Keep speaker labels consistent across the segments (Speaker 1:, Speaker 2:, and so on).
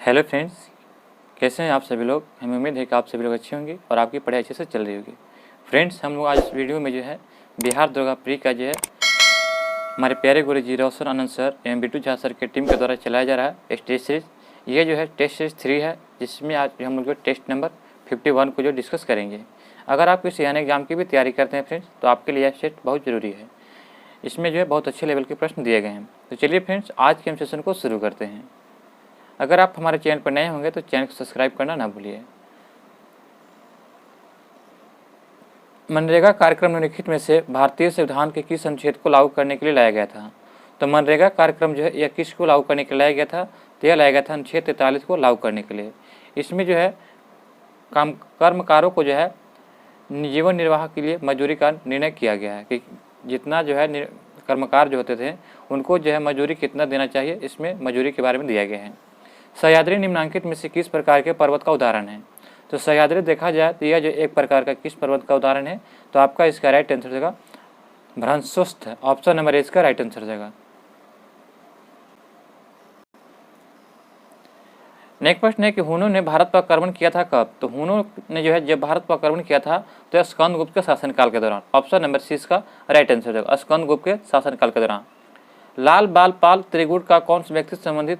Speaker 1: Hello friends, कैसे हैं आप सभी लोग। हमें उम्मीद है कि आप सभी लोग अच्छे होंगे और आपकी पढ़ाई अच्छे से चल रही होगी। फ्रेंड्स, हम लोग आज इस वीडियो में जो है बिहार दुर्गा प्री का जो है हमारे प्यारे गुरु जी रोशन आनंद सर एवं बिट्टू झा सर के टीम के द्वारा चलाया जा रहा है टेस्ट सीरीज। ये जो है टेस्ट सीरीज 3 है, जिसमें आज हम लोग टेस्ट नंबर 51 को जो डिस्कस करेंगे। अगर आप किसी अन्य एग्जाम की भी तैयारी करते हैं फ्रेंड्स, तो आपके लिए यह सेट बहुत ज़रूरी है। इसमें जो है बहुत अच्छे लेवल के प्रश्न दिए गए हैं। तो चलिए फ्रेंड्स, आज के हम सेशन को शुरू करते हैं। अगर आप हमारे चैनल पर नए होंगे तो चैनल को सब्सक्राइब करना ना भूलिए। मनरेगा कार्यक्रम निम्नलिखित में से भारतीय संविधान के किस अनुच्छेद को लागू करने के लिए लाया गया था। तो मनरेगा कार्यक्रम जो है यह किस को लागू करने के लिए लाया गया था, तो यह लाया गया था अनुच्छेद 43 को लागू करने के लिए। इसमें जो है कर्मकारों को जो है जीवन निर्वाह के लिए मजदूरी का निर्णय किया गया है कि जितना जो है कर्मकार जो होते थे उनको जो है मजदूरी कितना देना चाहिए, इसमें मजदूरी के बारे में दिया गया है। सह्याद्री निम्नलिखित में से किस प्रकार के पर्वत का उदाहरण है। तो सह्याद्री देखा जाए तो यह जो एक प्रकार का किस पर्वत का उदाहरण है, तो आपका इसका राइट आंसर देगा भ्रंशोत्थ। ऑप्शन नंबर ए इसका राइट आंसर देगा। नेक्स्ट प्रश्न है कि हुनों ने भारत पर आक्रमण किया था कब। तो हुनों ने जो है जब भारत पर आक्रमण किया था तो यह स्कंदगुप्त के शासनकाल के दौरान। ऑप्शन नंबर सी इसका राइट आंसर देगा, स्कंदगुप्त के शासनकाल के दौरान। लाल बाल पाल त्रिगुट का कौन सा व्यक्ति संबंधित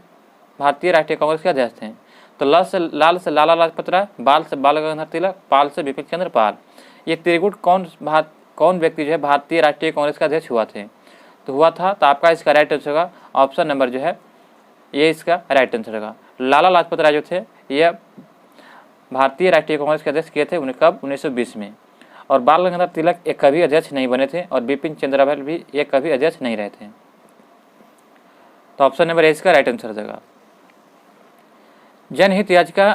Speaker 1: भारतीय राष्ट्रीय कांग्रेस के अध्यक्ष हैं। तो लाल से लाला लाजपत राय, बाल से बाल गंगाधर तिलक, पाल से बिपिन चंद्र पाल। ये त्रिगुट कौन व्यक्ति जो है भारतीय राष्ट्रीय कांग्रेस का अध्यक्ष हुआ था। तो आपका इसका राइट आंसर होगा ऑप्शन नंबर जो है ये इसका राइट आंसर होगा। लाला लाजपत राय जो थे यह भारतीय राष्ट्रीय कांग्रेस के अध्यक्ष किए थे उन्हें कब, 1920 में। और बाल गंगाधर तिलक एक कभी अध्यक्ष नहीं बने थे और बिपिन चंद्र पाल भी एक कभी अध्यक्ष नहीं रहे थे। तो ऑप्शन नंबर ए इसका राइट आंसर देगा। जनहित याचिका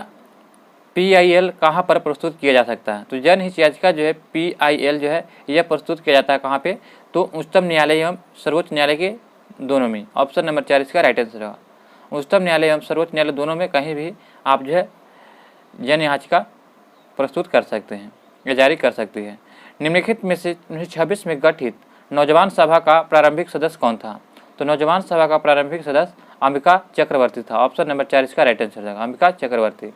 Speaker 1: PIL कहाँ पर प्रस्तुत किया जा सकता है। तो जनहित याचिका जो है PIL जो है यह प्रस्तुत किया जाता है कहाँ पे, तो उच्चतम न्यायालय एवं सर्वोच्च न्यायालय के दोनों में। ऑप्शन नंबर 4 इसका राइट आंसर होगा। उच्चतम न्यायालय एवं सर्वोच्च न्यायालय दोनों में कहीं भी आप जो है जन याचिका प्रस्तुत कर सकते हैं या जारी कर सकती है। निम्नलिखित में से 1926 में गठित नौजवान सभा का प्रारंभिक सदस्य कौन था। तो नौजवान सभा का प्रारंभिक सदस्य अंबिका चक्रवर्ती था। ऑप्शन नंबर 4 इसका राइट आंसर होगा, अंबिका चक्रवर्ती।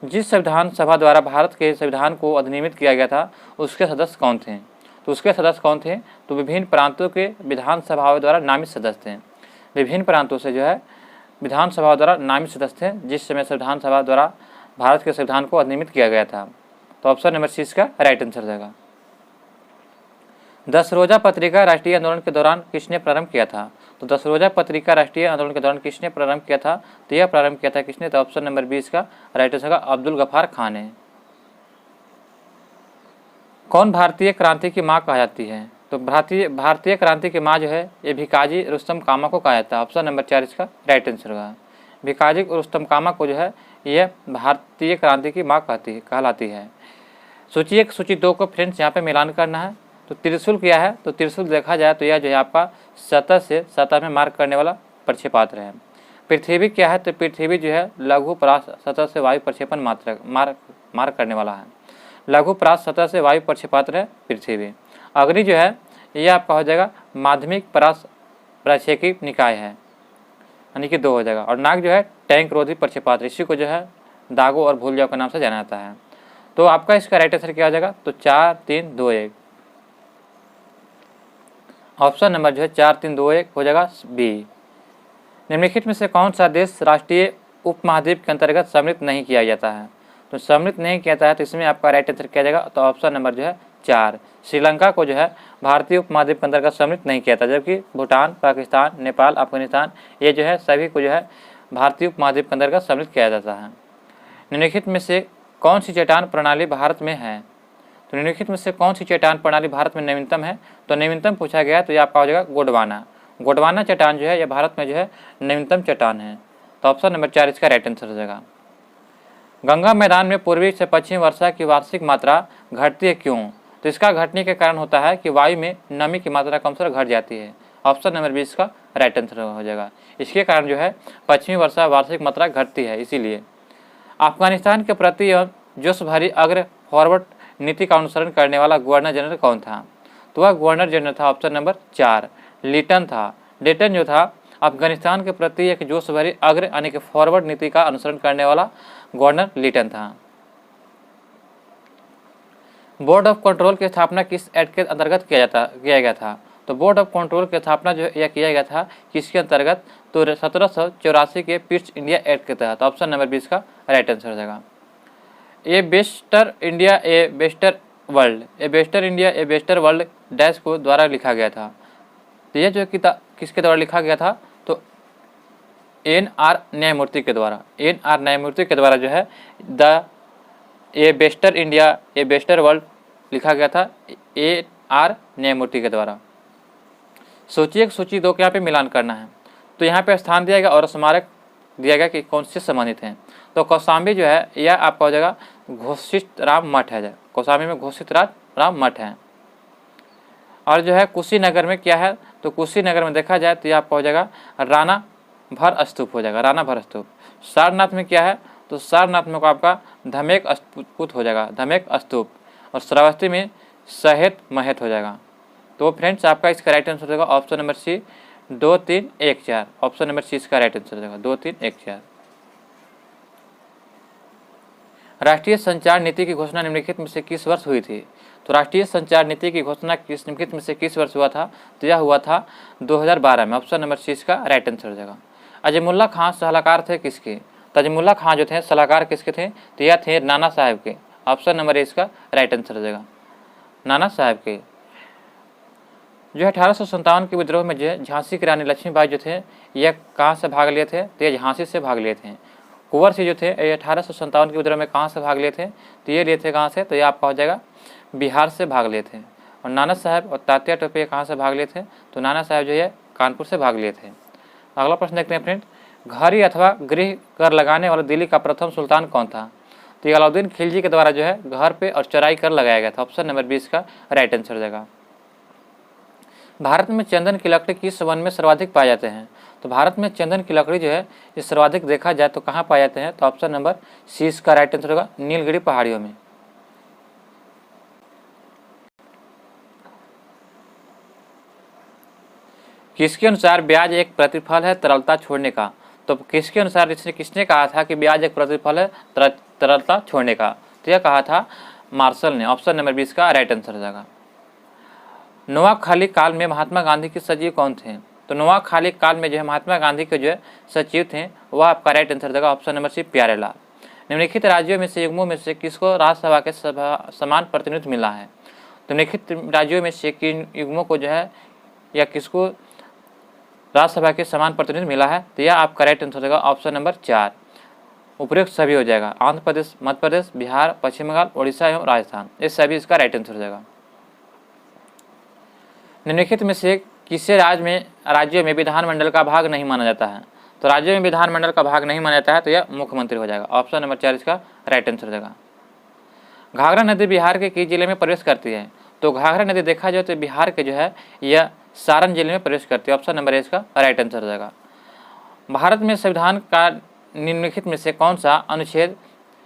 Speaker 1: जिस संविधान सभा द्वारा भारत के संविधान को अधिनियमित किया गया था उसके सदस्य कौन थे। तो उसके सदस्य कौन थे, तो विभिन्न प्रांतों के विधानसभाओं द्वारा नामित सदस्य थे। विभिन्न प्रांतों से जो है विधानसभा द्वारा नामित सदस्य थे जिस समय संविधान सभा द्वारा भारत के संविधान को अधिनियमित किया गया था। तो ऑप्शन नंबर सी इसका राइट आंसर देगा। 10 रोजा पत्रिका राष्ट्रीय आंदोलन के दौरान किसने प्रारंभ किया था। तो 10 रोजा पत्रिका राष्ट्रीय आंदोलन के दौरान किसने प्रारंभ किया था, तो यह प्रारंभ किया था किसने, तो ऑप्शन नंबर बी इसका राइट आंसर होगा, अब्दुल गफ्फार खान ने। कौन भारतीय क्रांति की माँ कहा जाती है। तो भारतीय क्रांति की माँ जो है ये भिकाजी रुस्तम कामा को कहा जाता है। ऑप्शन नंबर 4 इसका राइट आंसर होगा। भिकाजी रुस्तम कामा को जो है यह भारतीय क्रांति की माँ कहलाती है। सूची 1 सूची 2 को फ्रेंड्स यहाँ पे मिलान करना है। तो त्रिशूल क्या है, तो त्रिशूल देखा जाए तो यह जो है आपका सतह से सतह में मार्क करने वाला प्रक्षेपास्त्र है। पृथ्वी क्या है, तो पृथ्वी जो है लघु परास सतह से वायु प्रक्षेपण मार्क करने वाला है। लघु परास सतह से वायु प्रक्षेपास्त्र है पृथ्वी। अग्नि जो है यह आपका हो जाएगा माध्यमिक परास प्रक्षेपी निकाय है, यानी कि 2 हो जाएगा। और नाग जो है टैंक रोधी प्रक्षेपास्त्र, इसी को जो है दागो और भूल जाओ के नाम से जाना जाता है। तो आपका इसका राइट आंसर क्या हो जाएगा, तो 4 3 2 1। ऑप्शन नंबर जो है 4 3 2 1 हो जाएगा बी। निम्नलिखित में से कौन सा देश राष्ट्रीय उपमहाद्वीप के अंतर्गत सम्मिलित नहीं किया जाता है। तो सम्मिलित नहीं किया जाता है तो इसमें आपका राइट आंसर क्या जाएगा, तो ऑप्शन नंबर जो है 4 श्रीलंका को जो है भारतीय उपमहाद्वीप के अंतर्गत सम्मिलित नहीं किया था, जबकि भूटान, पाकिस्तान, नेपाल, अफगानिस्तान ये जो है सभी को जो है भारतीय उपमहाद्वीप के अंतर्गत सम्मिलित किया जाता है। निम्नलिखित में से कौन सी चट्टान प्रणाली भारत में है। तो निम्नलिखित में से कौन सी चट्टान प्रणाली भारत में नवीनतम है। तो नवीनतम पूछा गया तो ये आपका हो जाएगा गोंडवाना। गोंडवाना चट्टान जो है यह भारत में जो है नवीनतम चट्टान है। तो ऑप्शन नंबर 4 इसका राइट आंसर हो जाएगा। गंगा मैदान में पूर्वी से पश्चिम वर्षा की वार्षिक मात्रा घटती है क्यों। तो इसका घटने के कारण होता है कि वायु में नमी की मात्रा क्रमशः घट जाती है। ऑप्शन नंबर 20 का राइट आंसर हो जाएगा। इसके कारण जो है पश्चिमी वर्षा वार्षिक मात्रा घटती है इसीलिए। अफगानिस्तान के प्रति जोश भरी अग्र फॉरवर्ड नीति का अनुसरण करने वाला गवर्नर जनरल कौन था। तो वह गवर्नर जनरल था ऑप्शन नंबर 4 लिटन था। लिटन जो था अफगानिस्तान के प्रति एक जोश भरी अग्र यानी कि फॉरवर्ड नीति का अनुसरण करने वाला गवर्नर लिटन था। बोर्ड ऑफ कंट्रोल की स्थापना किस एक्ट के अंतर्गत किया गया था? तो बोर्ड ऑफ कंट्रोल की स्थापना जो यह किया गया था किसके अंतर्गत? तो 1784 के पीस इंडिया एक्ट के तहत। ऑप्शन नंबर 20 का राइट आंसर हो जाएगा। ए बेस्टर इंडिया ए बेस्टर वर्ल्ड, ए बेस्टर इंडिया ए बेस्टर वर्ल्ड डैश को द्वारा लिखा गया था। तो यह जो किताब किसके द्वारा लिखा गया था? तो NR न्यायमूर्ति के द्वारा। NR न्यायमूर्ति के द्वारा जो है द ए बेस्टर इंडिया ए बेस्टर वर्ल्ड लिखा गया था NR न्यायमूर्ति के द्वारा। सोचिए सूची 2 के यहाँ पे मिलान करना है। तो यहाँ पे स्थान दिया गया और स्मारक दिया गया कि कौन से संबंधित हैं। तो कौशाम्बी जो है यह आपका हो जाएगा घोषित राम मठ है। कौशाम्बी में घोषित राम मठ है। और जो है कुशीनगर में क्या है? तो कुशीनगर में देखा जाए तो यह आपका हो जाएगा राणा भर स्तूप हो जाएगा, राणा भर स्तूप। सारनाथ में क्या है? तो सारनाथ में को आपका धमेक स्तूप हो जाएगा, धमेक स्तूप। और श्रावस्ती में सहेत महत हो जाएगा। तो फ्रेंड्स आपका इसका राइट आंसर हो जाएगा option number C 2, 3, 1, 4। Option number C इसका राइट आंसर हो जाएगा 2, 3, 1, 4। राष्ट्रीय संचार नीति की घोषणा निम्नलिखित में से किस वर्ष हुई थी? तो राष्ट्रीय संचार नीति की घोषणा निम्नलिखित में से किस वर्ष हुआ था? तो यह हुआ था 2012 में। ऑप्शन नंबर सी इसका राइट आंसर हो जाएगा। अजमुल्ला खां सलाहकार थे किसके? तो अजमुल्ला खां जो थे सलाहकार किसके थे? तो यह थे नाना साहब के। ऑप्शन नंबर ए इसका राइट आंसर हो जाएगा, नाना साहब के। जो 1857 के विद्रोह में जो है झांसी की रानी लक्ष्मीबाई जो थे यह कहाँ से भाग लिए थे? तो ये झांसी से भाग लिए थे। कुंवर सिंह जो थे ये 1857 के विद्रोह में कहाँ से भाग लिए थे? तो ये लिए थे कहाँ से? तो ये आपका हो जाएगा बिहार से भाग लिए थे। और नाना साहब और तात्या टोपे कहाँ से भाग लिए थे? तो नाना साहब जो है कानपुर से भाग लिए थे। अगला प्रश्न देखते हैं फ्रेंड, घड़ी अथवा गृह कर लगाने वाला दिल्ली का प्रथम सुल्तान कौन था? तो ये अलाउद्दीन खिलजी के द्वारा जो है घर पे और चौराई कर लगाया गया था। ऑप्शन नंबर 20 का राइट आंसर हो जाएगा। भारत में चंदन की लकड़ी किस वन में सर्वाधिक पाए जाते हैं? तो भारत में चंदन की लकड़ी जो है ये सर्वाधिक देखा जाए तो कहाँ पाए जाते हैं? तो ऑप्शन नंबर सी इसका राइट आंसर होगा नीलगिरी पहाड़ियों में। किसके अनुसार ब्याज एक प्रतिफल है तरलता छोड़ने का? तो किसके अनुसार किसने कहा था कि ब्याज एक प्रतिफल है तरलता छोड़ने का? तो यह कहा था मार्शल ने। ऑप्शन नंबर 20 का राइट आंसर हो जाएगा। नोआखाली काल में महात्मा गांधी के सचिव कौन थे? तो नोआखाली काल में जो है महात्मा गांधी के जो है सचिव थे वह आपका राइट आंसर हो जाएगा ऑप्शन नंबर सी प्यारेलाल। निम्नलिखित राज्यों में से युग्मों में से किसको राज्यसभा के समान प्रतिनिधित्व मिला है? तो निम्नलिखित राज्यों में से किन युग्मों को जो है या किसको राज्यसभा के समान प्रतिनिधित्व मिला है? तो यह आपका राइट आंसर हो जाएगा ऑप्शन नंबर 4 उपयुक्त सभी हो जाएगा। आंध्र प्रदेश, मध्य प्रदेश, बिहार, पश्चिम बंगाल, उड़ीसा एवं राजस्थान, ये सभी इसका राइट आंसर हो जाएगा। निम्नलिखित में से किसे राज्यों में विधानमंडल का भाग नहीं माना जाता है? तो राज्यों में विधानमंडल का भाग नहीं माना जाता है तो यह मुख्यमंत्री हो जाएगा। ऑप्शन नंबर 4 इसका राइट आंसर हो जाएगा। घाघरा नदी बिहार के किस जिले में प्रवेश करती है? तो घाघरा नदी देखा जाए तो बिहार के जो है यह सारण जिले में प्रवेश करती है। ऑप्शन नंबर ए इसका राइट आंसर हो जाएगा। भारत में संविधान का निम्नलिखित में से कौन सा अनुच्छेद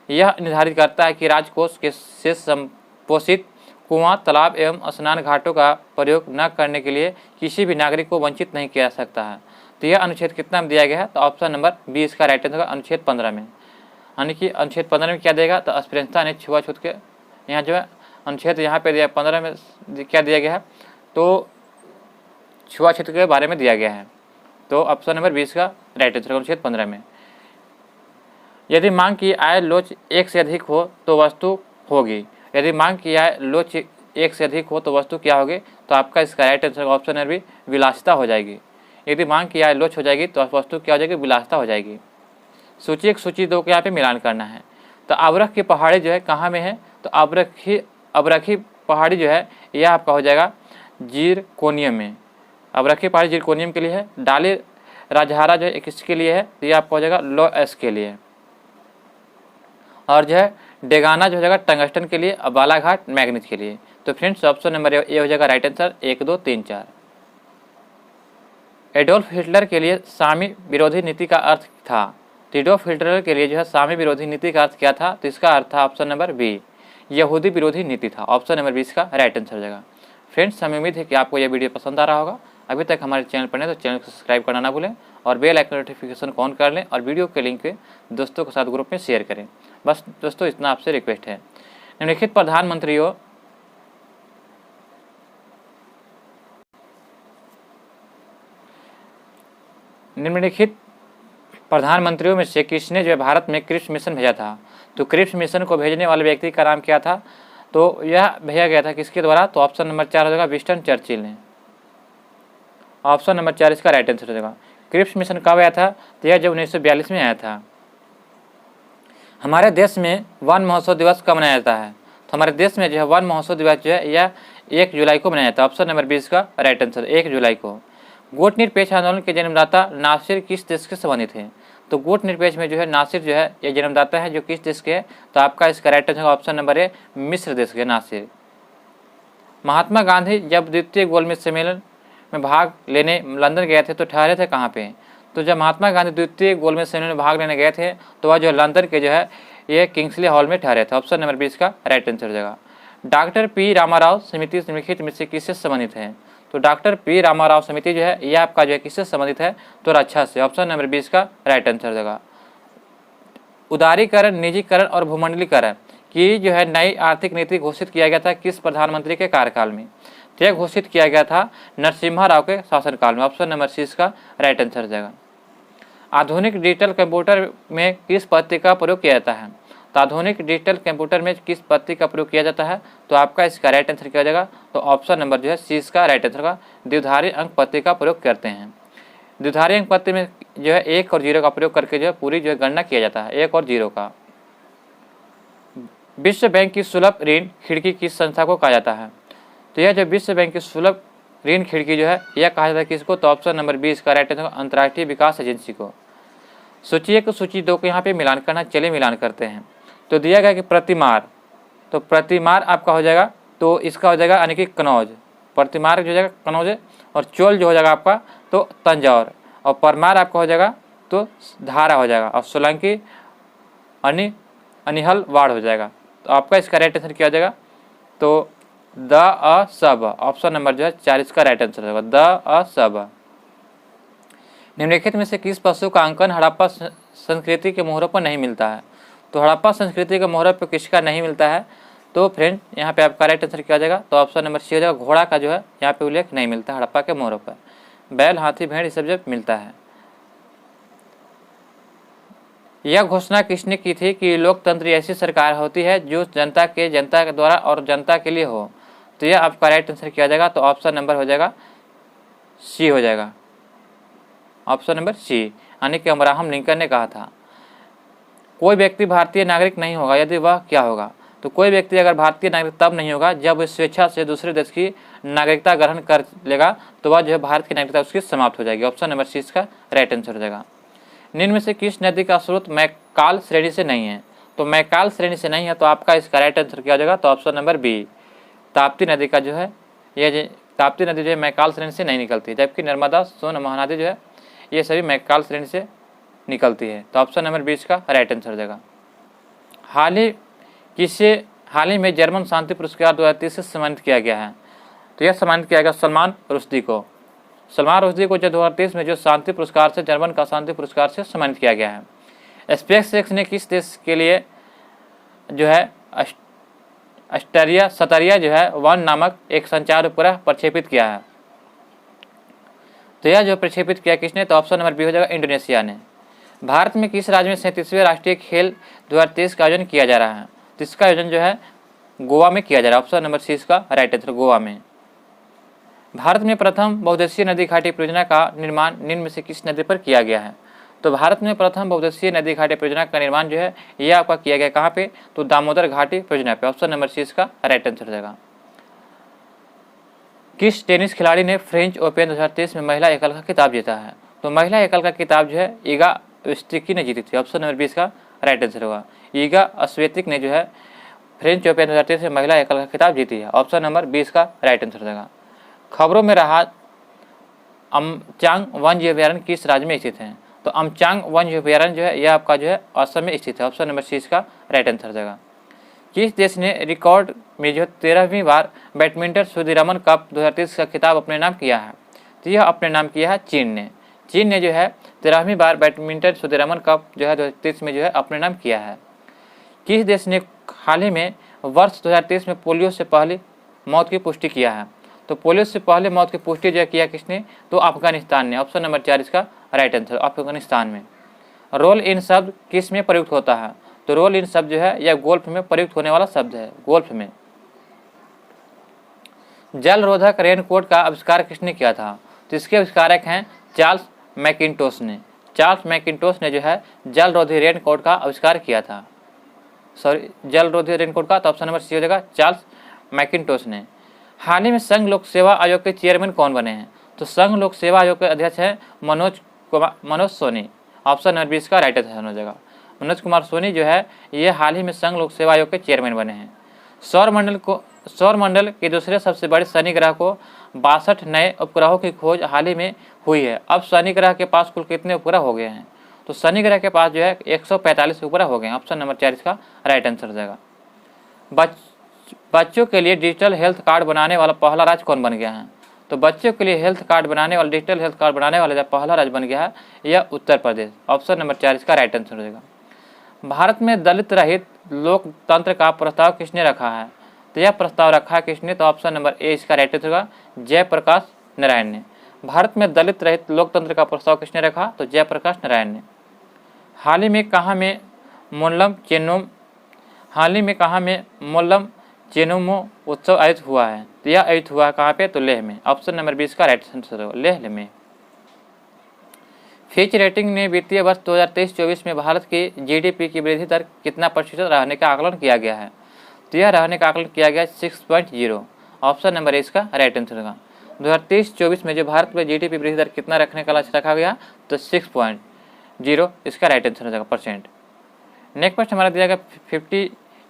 Speaker 1: यह निर्धारित करता है कि राजकोष के से संपोषित कुआं, तालाब एवं स्नान घाटों का प्रयोग न करने के लिए किसी भी नागरिक को वंचित नहीं किया जा सकता है? तो यह अनुच्छेद कितना में दिया गया है? तो ऑप्शन नंबर 20 का राइट आंसर होगा अनुच्छेद 15 में। यानी कि अनुच्छेद 15 में क्या देगा? तो अस्पृश्यता ने छुआछूत के यहाँ जो है अनुच्छेद यहाँ पे दिया 15 में क्या दिया गया है? तो छुआछूत के बारे में दिया गया है। तो ऑप्शन नंबर 20 का राइट आंसर अनुच्छेद 15 में। यदि मांग की आय लोच 1 से अधिक हो तो वस्तु होगी। यदि मांग की आय लोच 1 से अधिक हो तो वस्तु क्या होगी? तो आपका इसका right answer option number B विलासिता हो जाएगी। यदि मांग की आय लोच हो जाएगी तो वस्तु क्या हो जाएगी? विलासिता हो जाएगी। सूची 1 सूची 2 के यहाँ पे मिलान करना है। तो अबरख की पहाड़ी जो है कहाँ में है? तो अबरखी पहाड़ी जो है यह आपका हो जाएगा जीरकोनियम में। अबरखी पहाड़ी जीरकोनियम के लिए है। डाली राजहारा जो है किसके लिए है? तो यह आपका हो जाएगा लोएस के लिए। और जो है डेगाना जो हो जाएगा टंगस्टन के लिए, और बालाघाट मैग्नीज के लिए। तो फ्रेंड्स ऑप्शन नंबर ए हो जाएगा राइट आंसर 1, 2, 3, 4। एडोल्फ हिटलर के लिए सामी विरोधी नीति का अर्थ था? तो एडोल्फ हिटलर के लिए जो है सामी विरोधी नीति का अर्थ क्या था? तो इसका अर्थ था ऑप्शन नंबर बी यहूदी विरोधी नीति था। ऑप्शन नंबर 20 का राइट आंसर हो जाएगा। फ्रेंड्स हमें उम्मीद है कि आपको यह वीडियो पसंद आ रहा होगा। अभी तक हमारे चैनल पर नहीं तो चैनल को सब्सक्राइब करना ना भूलें और बेल आइकन नोटिफिकेशन को ऑन कर लें और वीडियो के लिंक दोस्तों के साथ ग्रुप में शेयर करें। बस दोस्तों इतना आपसे रिक्वेस्ट है। निम्नलिखित प्रधानमंत्रियों में से किसने जो है भारत में क्रिप्स मिशन भेजा था? तो क्रिप्स मिशन को भेजने वाले व्यक्ति का नाम क्या था? तो यह भेजा गया था किसके द्वारा? तो ऑप्शन नंबर 4 हो जाएगा विंस्टन चर्चिल ने। ऑप्शन नंबर 4 इसका राइट आंसर हो जाएगा। क्रिप्स मिशन कब आया था? तो यह जब 1942 में आया था। हमारे देश में वन महोत्सव दिवस कब मनाया जाता है? तो हमारे देश में जो है वन महोत्सव दिवस जो है यह 1 जुलाई को मनाया जाता है। ऑप्शन नंबर 20 का राइट आंसर 1 जुलाई को। गुट निरपेक्ष आंदोलन के जन्मदाता नासिर किस देश के संबंधित हैं? तो गुट निरपेक्ष में जो है नासिर जो है ये जन्मदाता है जो किस देश के हैं? तो आपका इसका राइट आंसर ऑप्शन नंबर है मिस्र देश के नासिर। महात्मा गांधी जब द्वितीय गोलमेज सम्मेलन में भाग लेने लंदन गए थे तो ठहरे थे कहाँ पे? तो जब महात्मा गांधी द्वितीय गोलमेज सम्मेलन में भाग लेने गए थे तो वह जो लंदन के जो है ये किंग्सले हॉल में ठहरे थे। ऑप्शन नंबर 20 का राइट आंसर हो जाएगा। डॉक्टर पी रामाराव समिति निम्नलिखित में से किससे संबंधित है? तो डॉक्टर पी रामाराव समिति जो है यह आपका जो है किससे संबंधित है? तो रक्षा से। ऑप्शन नंबर 20 का राइट आंसर हो जाएगा। उदारीकरण, निजीकरण और भूमंडलीकरण की जो है नई आर्थिक नीति घोषित किया गया था किस प्रधानमंत्री के कार्यकाल में? तो यह घोषित किया गया था नरसिम्हा राव के शासनकाल में। ऑप्शन नंबर 20 का राइट आंसर हो जाएगा। आधुनिक डिजिटल कंप्यूटर में किस पद्धति का प्रयोग किया जाता है? तो आधुनिक डिजिटल कंप्यूटर में किस पद्धति का प्रयोग किया जाता है? तो आपका इसका राइट आंसर क्या हो जाएगा? तो ऑप्शन नंबर जो है सी इसका राइट आंसर का द्विधारी अंक पद्धति का प्रयोग करते हैं। द्विधारी अंक पद्धति में जो है 1 और 0 का प्रयोग करके जो है पूरी जो है गणना किया जाता है 1 और 0 का। विश्व बैंक की सुलभ ऋण खिड़की किस संस्था को कहा जाता है? तो यह जो विश्व बैंक की सुलभ ऋण खिड़की जो है यह कहा जाता है किसको? तो ऑप्शन नंबर 20 का राइट आंसर अंतर्राष्ट्रीय विकास एजेंसी को। सूची 1 सूची 2 को यहाँ पे मिलान करना, चलिए मिलान करते हैं। तो दिया गया कि प्रतिमार, तो प्रतिमार आपका हो जाएगा तो इसका हो जाएगा यानी कि कनौज। प्रतिमार जो हो जाएगा कनौज और चोल जो हो जाएगा आपका तो तंजौर और परमार आपका हो जाएगा तो धारा हो जाएगा और सोलंकी अनिहल वाड़ हो जाएगा। तो आपका इसका राइट आंसर क्या हो जाएगा? तो द अ सब। ऑप्शन नंबर जो है 4 इसका राइट आंसर होगा द अ सब। निम्नलिखित में से किस पशु का अंकन हड़प्पा संस्कृति के मोहरों पर नहीं मिलता है? तो हड़प्पा संस्कृति के मोहरों पर किसका नहीं मिलता है? तो फ्रेंड यहाँ पे आपका राइट आंसर क्या हो जाएगा? तो ऑप्शन नंबर सी हो जाएगा घोड़ा का जो है यहाँ पे उल्लेख नहीं मिलता है हड़प्पा के मोहरों पर। बैल, हाथी, भेड़ ये सब जो मिलता है। यह घोषणा किसने की थी कि लोकतंत्र ऐसी सरकार होती है जो जनता के द्वारा और जनता के लिए हो? तो यह आपका राइट आंसर क्या हो जाएगा? तो ऑप्शन नंबर हो जाएगा सी हो जाएगा। ऑप्शन नंबर सी यानी कि अब्राहम लिंकन ने कहा था। कोई व्यक्ति भारतीय नागरिक नहीं होगा यदि वह क्या होगा? तो कोई व्यक्ति अगर भारतीय नागरिक तब नहीं होगा जब वह स्वेच्छा से दूसरे देश की नागरिकता ग्रहण कर लेगा तो वह जो है भारत की नागरिकता उसकी समाप्त हो जाएगी। ऑप्शन नंबर सी इसका राइट आंसर हो जाएगा। निम्न में से किस नदी का स्रोत मैकाल श्रेणी से नहीं है? तो मैकाल श्रेणी से नहीं है तो आपका इसका राइट आंसर क्या हो जाएगा? तो ऑप्शन नंबर बी ताप्ती नदी का जो है ये ताप्ती नदी जो है मैकाल श्रेणी से नहीं निकलती, जबकि नर्मदा, सोन, महानदी जो है ये सभी मैकाल श्रेणी से निकलती है। तो ऑप्शन नंबर 20 का राइट आंसर हो जाएगा। हाल ही में जर्मन शांति पुरस्कार 2030 से सम्मानित किया गया है? तो यह सम्मानित किया गया सलमान रुश्दी को। सलमान रुश्दी को जो 2030 में जो शांति पुरस्कार से जर्मन का शांति पुरस्कार से सम्मानित किया गया है। स्पेस एक्स ने किस देश के लिए जो है सतरिया जो है 1 नामक एक संचार उपग्रह प्रक्षेपित किया है? तो यह जो प्रक्षेपित किया किसने? तो ऑप्शन नंबर बी हो जाएगा इंडोनेशिया ने। भारत में किस राज्य में 37वें राष्ट्रीय खेल 2023 का आयोजन किया जा रहा है? तो इसका आयोजन जो है गोवा में किया जा रहा है। ऑप्शन नंबर सी इसका राइट आंसर गोवा में। भारत में प्रथम बहुउद्देशीय नदी घाटी परियोजना का निर्माण निम्न में से किस नदी पर किया गया है? तो भारत में प्रथम बहुउद्देशीय नदी घाटी परियोजना का निर्माण जो है यह आपका किया गया कहाँ पे? तो दामोदर घाटी परियोजना पे। ऑप्शन नंबर सी इसका राइट आंसर हो जाएगा। किस टेनिस खिलाड़ी ने फ्रेंच ओपन 2023 में महिला एकल का खिताब जीता है? तो महिला एकल का खिताब जो है ईगा स्वियातेक ने जीती थी। ऑप्शन नंबर 20 का राइट आंसर होगा। ईगा स्वियातेक ने जो है फ्रेंच ओपन 2023 में महिला एकल का खिताब जीती है। ऑप्शन नंबर 20 का राइट आंसर हो जाएगा। खबरों में रहा अमचांग वन्य अभयारण्य किस राज्य में स्थित है? तो अमचांग वन्य अभयारण्य जो है यह आपका जो है असम में स्थित है। ऑप्शन नंबर सी इसका राइट आंसर हो जाएगा। किस देश ने रिकॉर्ड में जो 13वीं बार बैडमिंटन सुदीरमन कप 2023 का खिताब अपने नाम किया है? तो यह अपने नाम किया है चीन ने जो है 13वीं बार बैडमिंटन सुदीरमन कप जो है 2023 में जो है अपने नाम किया है। किस देश ने हाल ही में वर्ष 2023 में पोलियो से पहले मौत की पुष्टि किया है? तो पोलियो से पहले मौत की पुष्टि जो किया किसने? तो अफगानिस्तान ने। ऑप्शन नंबर 4 इसका राइट आंसर, अफगानिस्तान में। रोल इन शब्द किस में प्रयुक्त होता है? तो रोल इन शब्द जो है यह गोल्फ में प्रयुक्त होने वाला शब्द है, गोल्फ में। जल रोधक रेनकोट का आविष्कार किसने किया था? तो इसके आविष्कारक हैं चार्ल्स मैकिन्टोश ने। चार्ल्स मैकिन्टोश ने जो है जल रोधी रेनकोट का आविष्कार किया था। सॉरी, जल रोधी रेनकोट का, तो ऑप्शन नंबर सी हो जाएगा, चार्ल्स मैकिन्टोश ने। हाल ही में संघ लोक सेवा आयोग के चेयरमैन कौन बने हैं? तो संघ लोक सेवा आयोग के अध्यक्ष हैं मनोज सोनी। ऑप्शन नंबर 20 का राइट आंसर हो जाएगा। मनोज कुमार सोनी जो है ये हाल ही में संघ लोक सेवा आयोग के चेयरमैन बने हैं। सौर मंडल के दूसरे सबसे बड़े शनि ग्रह को 62 नए उपग्रहों की खोज हाल ही में हुई है। अब शनि ग्रह के पास कुल कितने उपग्रह हो गए हैं? तो शनि ग्रह के पास जो है 145 उपग्रह हो गए हैं। ऑप्शन नंबर 4 इसका राइट आंसर हो जाएगा। बच्चों के लिए डिजिटल हेल्थ कार्ड बनाने वाला पहला राज्य कौन बन गया है? तो बच्चों के लिए हेल्थ कार्ड बनाने वाला, डिजिटल हेल्थ कार्ड बनाने वाला पहला राज्य बन गया है यह उत्तर प्रदेश। ऑप्शन नंबर 4 इसका राइट आंसर हो जाएगा। भारत में दलित रहित लोकतंत्र का प्रस्ताव किसने रखा है? तो यह प्रस्ताव रखा है किसने? तो ऑप्शन नंबर ए इसका राइट आंसर होगा, जयप्रकाश नारायण ने। भारत में दलित रहित लोकतंत्र का प्रस्ताव किसने रखा? तो जयप्रकाश नारायण ने। हाल ही में कहाँ में मोल्लम चेन्नुमो उत्सव आयोजित हुआ है? तो यह आयोजित हुआ है कहाँ पे? तो लेह में। ऑप्शन नंबर 20 का राइट आंसर होगा, लेह में। फिच रेटिंग ने वित्तीय वर्ष 2023-24 में भारत की जीडीपी की वृद्धि दर कितना प्रतिशत रहने का आकलन किया गया है? तो यह रहने का आकलन किया गया 6.0। ऑप्शन नंबर ए इसका राइट आंसर होगा। 2023-24 में जो भारत में जीडीपी वृद्धि दर कितना रखने का लक्ष्य रखा गया? तो 6.0 इसका राइट आंसर हो जाएगा, परसेंट। नेक्स्ट प्रश्न हमारा दिया गया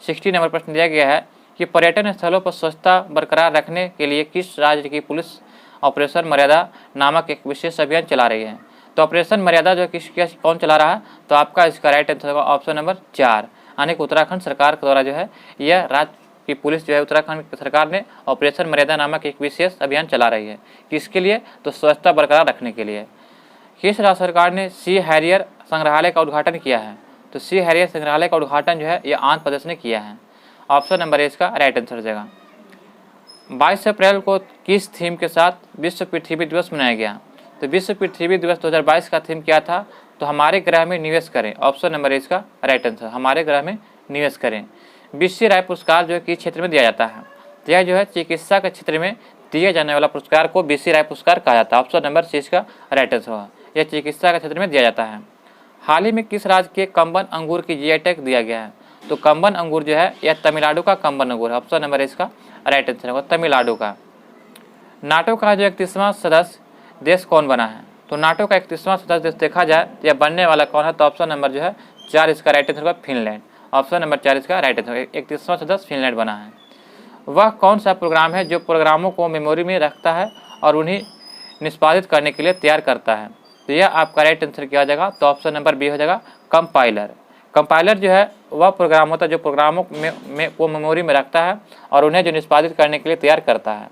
Speaker 1: 60 नंबर प्रश्न दिया गया है कि पर्यटन स्थलों पर स्वच्छता बरकरार रखने के लिए किस राज्य की पुलिस ऑपरेशन मर्यादा नामक एक विशेष अभियान चला रही है? तो ऑपरेशन मर्यादा जो कौन चला रहा है? तो आपका इसका राइट आंसर होगा ऑप्शन नंबर 4, यानी कि उत्तराखंड सरकार के द्वारा जो है यह राज्य की पुलिस जो है उत्तराखंड सरकार ने ऑपरेशन मर्यादा नामक एक विशेष अभियान चला रही है। किसके लिए? तो स्वच्छता बरकरार रखने के लिए। किस राज्य सरकार ने सी हैरियर संग्रहालय का उद्घाटन किया है? तो सी हैरियर संग्रहालय का उद्घाटन जो है यह आंध्र प्रदेश ने किया है। ऑप्शन नंबर ए इसका राइट आंसर हो जाएगा। 22 अप्रैल को किस थीम के साथ विश्व पृथ्वी दिवस मनाया गया? तो विश्व पृथ्वी दिवस 2022 का थीम क्या था? तो हमारे ग्रह में निवेश करें। ऑप्शन नंबर ए इसका राइट आंसर, हमारे ग्रह में निवेश करें। बीसी राय पुरस्कार जो है किस क्षेत्र में दिया जाता है? तो यह जो है चिकित्सा के क्षेत्र में दिए जाने वाला पुरस्कार को बीसी राय पुरस्कार कहा जाता है। ऑप्शन नंबर सी इसका राइट आंसर होगा, यह चिकित्सा के क्षेत्र में दिया जाता है। हाल ही में किस राज्य के कंबन अंगूर की जीआई टैग दिया गया है? तो कंबन अंगूर जो है यह तमिलनाडु का कंबन अंगूर है। ऑप्शन नंबर इसका राइट आंसर होगा, तमिलनाडु का। नाटो का जो 31वां सदस्य देश कौन बना है? तो नाटो का 31वां सदस्य देश देखा जाए तो यह बनने वाला कौन है? तो ऑप्शन नंबर जो है 4 इसका राइट आंसर होगा, फिनलैंड। ऑप्शन नंबर 4 इसका राइट आंसर, 31वां सदस्य फिनलैंड बना है। वह कौन सा प्रोग्राम है जो प्रोग्रामों को मेमोरी में रखता है और उन्हें निष्पादित करने के लिए तैयार करता है? तो यह आपका राइट आंसर किया जाएगा, तो ऑप्शन नंबर बी हो जाएगा, कंपाइलर। कंपाइलर जो है वह प्रोग्राम होता है जो प्रोग्रामों को मेमोरी में रखता है और उन्हें जो निष्पादित करने के लिए तैयार करता है।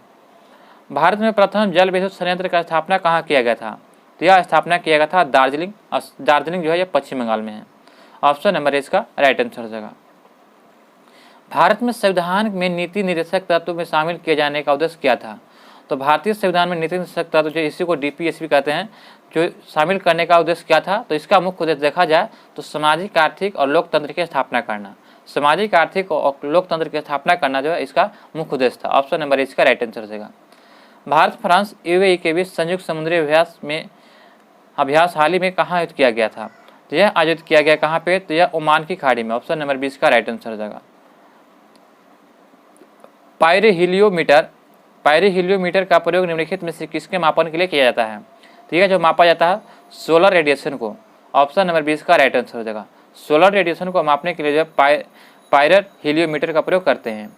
Speaker 1: भारत में प्रथम जल विद्युत संयंत्र का स्थापना कहाँ किया गया था? तो यह स्थापना किया गया था दार्जिलिंग। दार्जिलिंग जो है यह पश्चिम बंगाल में है। ऑप्शन नंबर इसका राइट आंसर हो जाएगा। भारत में संविधान में नीति निर्देशक तत्व में शामिल किए जाने का उद्देश्य क्या था? तो भारतीय संविधान में नीति निर्देशक तत्व जो इसी को डीपीएसपी कहते हैं, जो शामिल करने का उद्देश्य क्या था? तो इसका मुख्य उद्देश्य देखा जाए तो सामाजिक, आर्थिक और लोकतंत्र की स्थापना करना। सामाजिक, आर्थिक और लोकतंत्र की स्थापना करना जो है इसका मुख्य उद्देश्य था। ऑप्शन नंबर इसका राइट आंसर हो जाएगा। भारत, फ्रांस, यूएई के बीच संयुक्त समुद्री अभ्यास हाल ही में कहाँ आयोजित किया गया था? तो यह आयोजित किया गया कहाँ पे? तो यह ओमान की खाड़ी में। ऑप्शन नंबर 20 का राइट आंसर हो जाएगा। पायरीहीलियोमीटर का प्रयोग निम्नलिखित में से किसके मापन के लिए किया जाता है? ठीक है, जो मापा जाता है सोलर रेडिएशन को। ऑप्शन नंबर 20 का राइट आंसर हो जाएगा। सोलर रेडिएशन को मापने के लिए जो है पायरीहीलियोमीटर का प्रयोग करते हैं।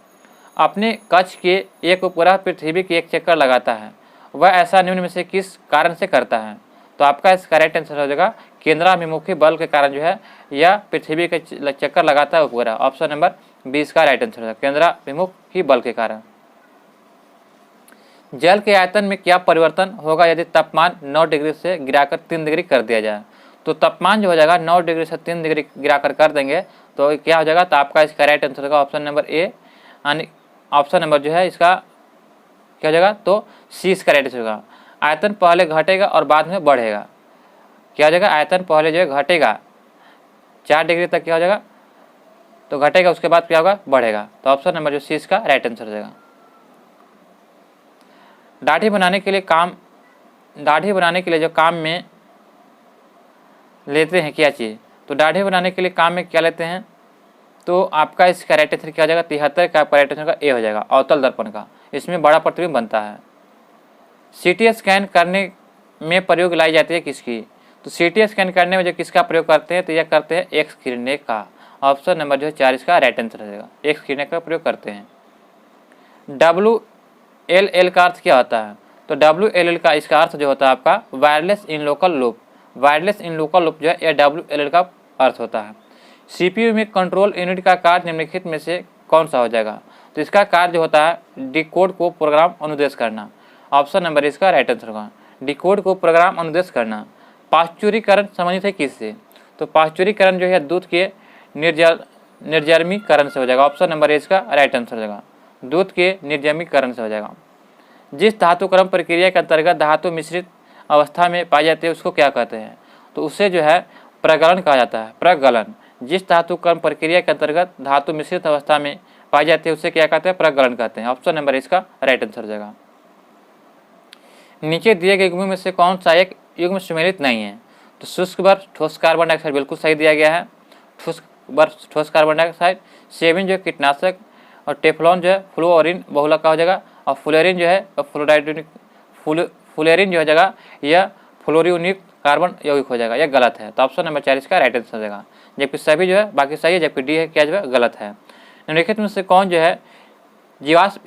Speaker 1: अपने कक्ष के एक उपग्रह पृथ्वी की एक चक्कर लगाता है, वह ऐसा निम्न में से किस कारण से करता है? तो आपका इसका राइट आंसर हो जाएगा, केंद्राभिमुखी बल के कारण जो है यह पृथ्वी के चक्कर लगाता है उपग्रह। ऑप्शन नंबर 20 का राइट आंसर होगा, केंद्राभिमुखी बल के कारण। जल के आयतन में क्या परिवर्तन होगा यदि तापमान 9 डिग्री से गिराकर 3 डिग्री कर दिया जाए? तो तापमान जो हो जाएगा 9 डिग्री से 3 डिग्री गिराकर कर देंगे तो क्या हो जाएगा? तो आपका इसका राइट आंसर होगा ऑप्शन नंबर ए, यानी ऑप्शन नंबर जो है इसका क्या हो जाएगा? तो सी इसका राइट आंसर होगा। आयतन पहले घटेगा और बाद में बढ़ेगा। क्या हो जाएगा? आयतन पहले जो है घटेगा 4 डिग्री तक क्या हो जाएगा? तो घटेगा, उसके बाद क्या होगा? बढ़ेगा। तो ऑप्शन नंबर जो सी इसका राइट आंसर हो जाएगा। दाढ़ी बनाने के लिए जो काम में लेते हैं क्या चीज़? तो दाढ़ी बनाने के लिए काम में क्या लेते हैं? तो आपका इसका राइट आंसर क्या हो जाएगा? 73 का राइट आंसर का ए हो जाएगा, अवतल दर्पण का। इसमें बड़ा प्रतिबिंब बनता है। सीटी स्कैन करने में प्रयोग लाई जाती है किसकी? तो सीटी स्कैन करने में जो किसका प्रयोग करते हैं? तो यह करते हैं एक्स किरणें का। ऑप्शन नंबर जो है 4 इसका राइट आंसर हो जाएगा, एक्स किरणें का प्रयोग करते हैं। WLL का अर्थ क्या होता है? तो WLL का इसका अर्थ जो होता है आपका wireless in local loop. Wireless in local loop जो है यह WLL का अर्थ होता है। CPU में कंट्रोल यूनिट का कार्य निम्नलिखित में से कौन सा हो जाएगा? तो इसका कार्य जो होता है डिकोड को प्रोग्राम अनुदेश करना। ऑप्शन नंबर इसका राइट आंसर होगा, डिकोड को प्रोग्राम अनुदेश करना। पाश्चुरीकरण संबंधित है किससे? तो पाश्चुरीकरण जो है दूध के निर्जमीकरण से हो जाएगा। ऑप्शन नंबर इसका राइट आंसर हो जाएगा, दूध के निर्जमीकरण से हो जाएगा। जिस धातु क्रम प्रक्रिया के अंतर्गत धातु मिश्रित अवस्था में पाई जाती है उसको क्या कहते हैं? तो उसे जो है प्रगलन कहा जाता है, प्रगलन। जिस धातु क्रम प्रक्रिया के अंतर्गत धातु मिश्रित अवस्था में पाई जाती है उसे क्या कहते हैं? प्रगलन कहते हैं। ऑप्शन नंबर इसका राइट आंसर हो जाएगा। नीचे दिए गए युग्म में से कौन सा एक युग्म सुमेलित नहीं है? तो शुष्क बर्फ, ठोस कार्बन डाइऑक्साइड बिल्कुल सही दिया गया है, ठोस बर्फ, ठोस कार्बन डाइऑक्साइड। सेविन जो है कीटनाशक, और टेफ्लॉन जो है फ्लोरीन बहुलक का हो जाएगा, और फ्लोरीन जो है फ्लोराइड फ्लोरीन जो हो जाएगा यह फ्लोरीयुक्त कार्बन यौगिक हो जाएगा, यह गलत है। तो ऑप्शन नंबर 4 इसका राइट आंसर हो जाएगा। जबकि सभी जो है बाकी सही है, जबकि डी है क्या जो है गलत है। निम्नलिखित में से कौन जो है जीवाश्म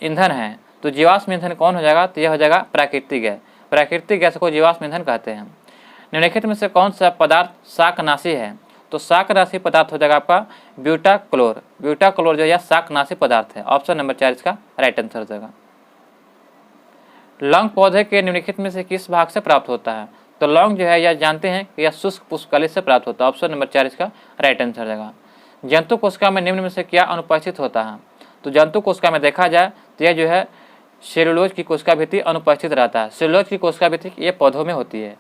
Speaker 1: ईंधन है? तो जीवाश्म ईंधन कौन हो जाएगा? तो यह हो जाएगा प्राकृतिक गैस। प्राकृतिक गैस को जीवाश्म ईंधन कहते हैं। निम्नलिखित में से कौन सा पदार्थ शाकनाशी है? तो शाकनाशी पदार्थ हो जाएगा आपका ब्यूटाक्लोर। ब्यूटाक्लोर जो है शाकनाशी पदार्थ है। ऑप्शन नंबर 4 इसका राइट आंसर हो जाएगा। लौंग पौधे के निम्नलिखित में से किस भाग से प्राप्त होता है? तो लौंग जो है यह जानते हैं कि यह शुष्क पुष्पकली से प्राप्त होता है। ऑप्शन नंबर 4 इसका राइट आंसर हो जाएगा। जंतु कोशिका में निम्न में से क्या अनुपस्थित होता है? तो जंतु कोशिका में देखा जाए तो यह जो है सेलुलोज की कोशिका भित्ति अनुपस्थित रहता है। सेलुलोज की कोशिका भित्ति ये पौधों में होती है,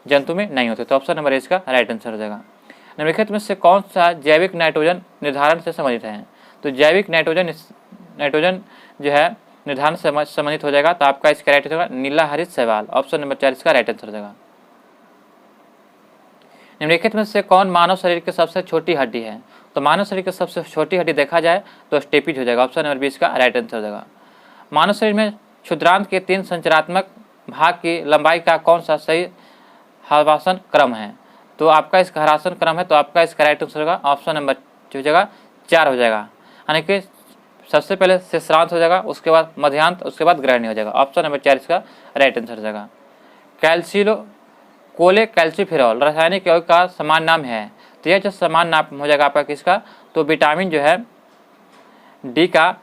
Speaker 1: जंतु में नहीं होती। तो ऑप्शन नंबर इसका राइट आंसर हो जाएगा। निम्नलिखित में से कौन सा जैविक नाइट्रोजन निर्धारण से संबंधित है? तो जैविक नाइट्रोजन जो है निर्धारण से संबंधित हो जाएगा। तो आपका इसका राइट आंसर होगा नीला हरित शैवाल। ऑप्शन नंबर 4 इसका राइट आंसर हो जाएगा। निम्नलिखित में से कौन मानव शरीर की सबसे छोटी हड्डी है? तो मानव शरीर की सबसे छोटी हड्डी देखा जाए तो स्टेपिज हो जाएगा। ऑप्शन नंबर 20 का राइट आंसर हो जाएगा। मानव शरीर में क्षुद्रांत के 3 संरचनात्मक भाग की लंबाई का कौन सा सही हरासन क्रम है? तो आपका इसका हरासन क्रम है, तो आपका इसका राइट आंसर होगा ऑप्शन नंबर जो हो जाएगा 4 हो जाएगा। यानी कि सबसे पहले शेषांत हो जाएगा, उसके बाद मध्यांत, उसके बाद ग्रहणी हो जाएगा। ऑप्शन नंबर 4 इसका राइट आंसर हो जाएगा। कोलेकैल्सिफेरॉल रासायनिक यौगिक का समान नाम है। तो यह जो समान नाम हो जाएगा आपका किसका? तो विटामिन जो है डी का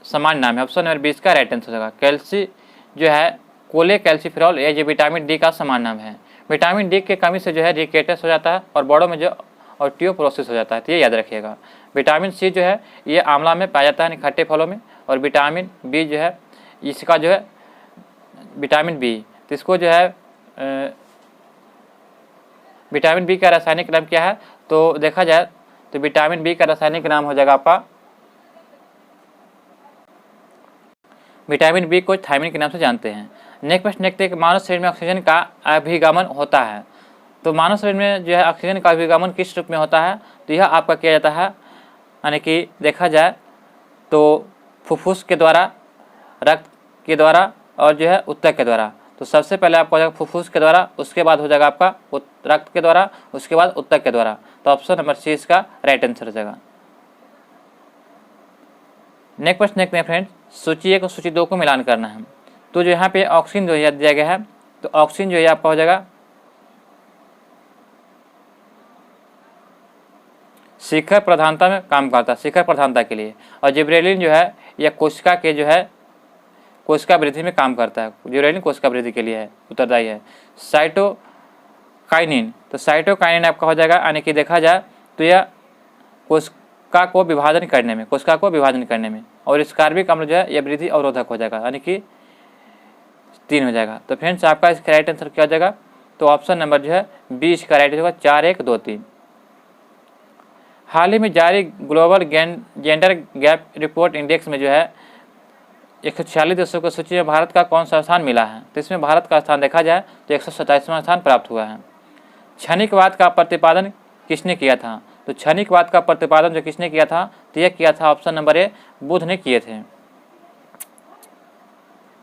Speaker 1: समान नाम है। ऑप्शन नंबर 20 का राइट आंसर होगा। कैल्सी जो है कोलेकैल्सिफेरॉल यह जो विटामिन डी का समान नाम है। विटामिन डी के कमी से जो है रिकेटस हो जाता है और बड़ों में जो ऑस्टियोपोरोसिस हो जाता है। तो ये याद रखिएगा। विटामिन सी जो है ये आंवला में पाया जाता है, खट्टे फलों में। और विटामिन बी जो है इसका जो है विटामिन बी, तो इसको जो है विटामिन बी का रासायनिक नाम क्या है? तो देखा जाए तो विटामिन बी का रासायनिक नाम हो जाएगा आपका विटामिन बी को थायमिन के नाम से जानते हैं। नेक्स्ट प्रश्न देखते हैं कि मानव शरीर में ऑक्सीजन का अभिगमन होता है। तो मानव शरीर में जो है ऑक्सीजन का अभिगमन किस रूप में होता है? तो यह आपका किया जाता है, यानी कि देखा जाए तो फुफ्फुस के द्वारा, रक्त के द्वारा और जो है उत्तक के द्वारा। तो सबसे पहले आपको हो जाएगा फुफ्फुस के द्वारा, उसके बाद हो जाएगा आपका रक्त के द्वारा, उसके बाद उत्तक के द्वारा। तो ऑप्शन नंबर सी इसका राइट आंसर हो जाएगा। नेक्स्ट प्रश्न देखते हैं फ्रेंड्स, सूची 1 और सूची 2 को मिलान करना है। तो जो यहाँ पे ऑक्सीजन जो है दिया गया है, तो ऑक्सीजन जो है आपका हो जाएगा शिखर प्रधानता में काम करता है, शिखर प्रधानता के लिए। और जिब्रेलिन जो है यह कोशिका के जो है कोशिका वृद्धि में काम करता है, यूरेनिन कोशिका वृद्धि के लिए है, उत्तरदायी है। साइटोकाइनिन, तो साइटोकाइनिन आपका हो जाएगा, यानी कि देखा जाए तो यह कोशिका को विभाजन करने में, और स्कार्बिक अम्ल जो है यह वृद्धि अवरोधक हो जाएगा, यानी कि 3 हो जाएगा। तो फ्रेंड्स आपका इसका राइट आंसर क्या हो जाएगा, तो ऑप्शन नंबर जो है 20 का राइट होगा, 4, 1, 2, 3। हाल ही में जारी global gender gap report index में जो है 146 देशों की सूची में भारत का कौन सा स्थान मिला है, तो इसमें भारत का स्थान देखा जाए तो 127वां स्थान प्राप्त हुआ है। क्षणिकवाद का प्रतिपादन किसने किया था, तो क्षणिकवाद का प्रतिपादन जो किसने किया था, तो यह किया था ऑप्शन नंबर ए, बुद्ध ने किए थे।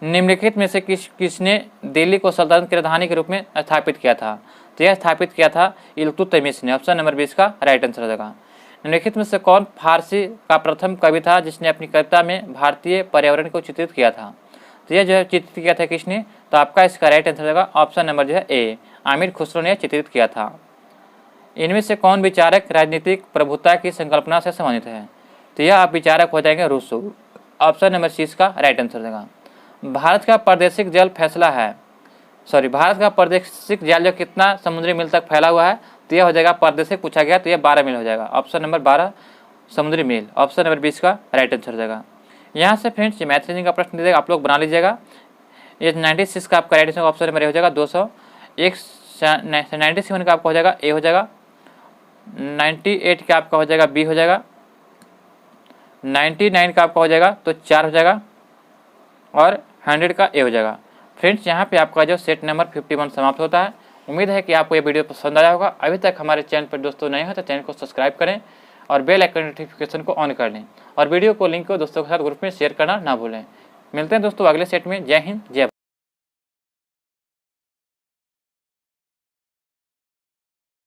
Speaker 1: निम्नलिखित में से किसने दिल्ली को सल्तनत की राजधानी के रूप में स्थापित किया था, तो यह स्थापित किया था इल्तुतमिश ने, ऑप्शन नंबर 20 का राइट आंसर हो जाएगा। निम्नलिखित में से कौन फारसी का प्रथम कवि था जिसने अपनी कविता में भारतीय पर्यावरण को चित्रित किया था, तो यह जो है चित्रित किया था किसने, तो आपका इसका राइट आंसर हो जाएगा ऑप्शन नंबर जो है ए, आमिर खुसरो ने चित्रित किया था। इनमें से कौन विचारक राजनीतिक प्रभुता की संकल्पना से संबंधित है, तो यह आप विचारक हो जाएंगे रूसो, ऑप्शन नंबर सी इसका राइट आंसर हो जाएगा। भारत का प्रादेशिक जल फैसला है, भारत का प्रादेशिक जल जो कितना समुद्री मील तक फैला हुआ है, तो यह हो जाएगा प्रादेशिक पूछा गया तो यह 12 मील हो जाएगा, ऑप्शन नंबर 12 समुद्री मील, ऑप्शन नंबर 20 का राइट आंसर हो जाएगा। यहाँ से फ्रेंड्स मैथ रीजनिंग का प्रश्न दीजिएगा, आप लोग बना लीजिएगा। ये 96 का आपका right answer option number A हो जाएगा 200, 97 का आपका हो जाएगा ए हो जाएगा, 98 का आपका हो जाएगा बी हो जाएगा, 99 का आपका हो जाएगा तो 4 हो जाएगा, और 100 का ए हो जाएगा। फ्रेंड्स यहाँ पे आपका जो सेट नंबर 51 समाप्त होता है। उम्मीद है कि आपको ये वीडियो पसंद आया होगा। अभी तक हमारे चैनल पर दोस्तों नए हो तो चैनल को सब्सक्राइब करें और बेल आइकन नोटिफिकेशन को ऑन कर लें, और वीडियो को लिंक को दोस्तों के साथ ग्रुप में शेयर करना ना भूलें। मिलते हैं दोस्तों अगले सेट में। जय हिंद, जय भारत।